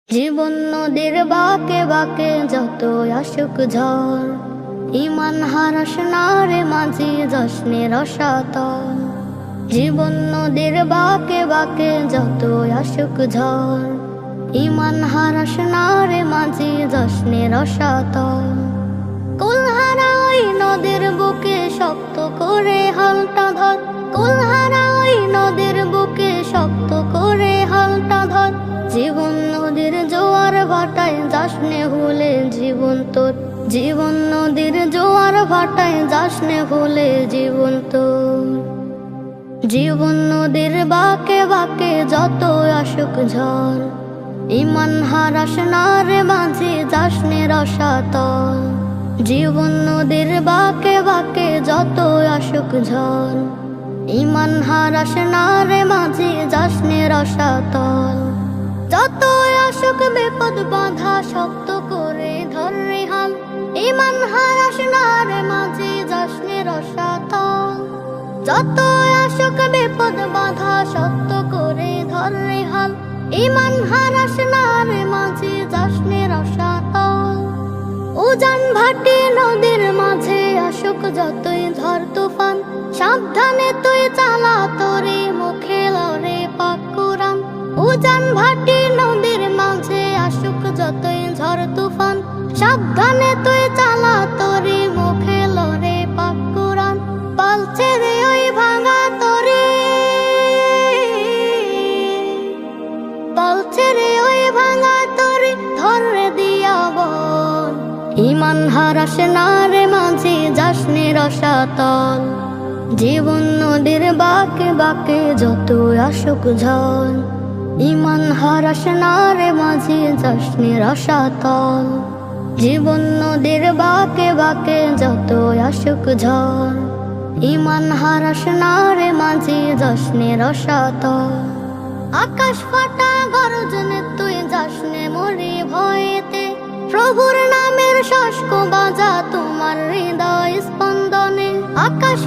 জীবন নদীর বাঁকে বাঁকে যত আসুক ঝড়, ইমান হারাস না রে মাঝি জশ্নে রসাতল। জীবন নদীর বাঁকে বাঁকে যত আসুক ঝড়, ইমান হারাস না রে মাঝি জশ্নে রসাতল। কুলহারা ওই নদীর বুকে শক্ত করে হালটা ধর, কুলহারা ওই নদীর বুকে শক্ত করে হালটা ধর। জীবন নদীর জোয়ার ভাটায় যাসনে ভুলে জীবন তোর, জীবন নদীর জোয়ার ভাটায় যাসনে ভুলে জীবন তোর। জীবন নদীর বাঁকে বাঁকে যত আসুক ঝড়, ইমান হারাস না রে মাঝি যাসনে রসাতল। জীবন নদীর বাঁকে বাঁকে যত আসুক ঝড়, ইমান হারাস না রে মাঝি যাসনে রসাতল। যত আসুক বিপদ বাধা শক্ত করে ধর রে হাল, ইমান হারাস না রে মাঝি যাসনে রসাতল। যত আসুক বিপদ বাধা শক্ত করে ধর রে হাল, ইমান হারাস না রে মাঝি যাসনে রসাতল। উজান ভাটি নদীর মাঝে আসুক যতই ঝড় তুফান, সাবধানে তুই চালা তোরে মুখে লরে পাক কুরআন। উজান ভাটি নদীর মাঝে আসুক যতই ঝড় তুফান, সাবধানে তুই চালা তোরে মুখে লরে পাক কুরআন। পাল ছেড়ে ওই ভাঙা তরে, পাল ছেড়ে ওই ভাঙা তরে ধরে দিয়া বল, ইমান হারাস না রে মাঝি যাসনে রসাতল। জীবন নদীর বাঁকে বাঁকে যত আসুক ঝড়, ইমান হারাস না রে মাঝি যাসনে রসাতল। জীবন নদীর বাঁকে বাঁকে যত আসুক ঝড়, ইমান হারাস না রে মাঝি যাসনে রসাতল। আকাশ ফাটা গর্জনে তুই যাসনে মরি ভয়েতে, প্রভুর নামের শাস্ক বাজা তোমার হৃদয় স্পন্দনে। আকাশ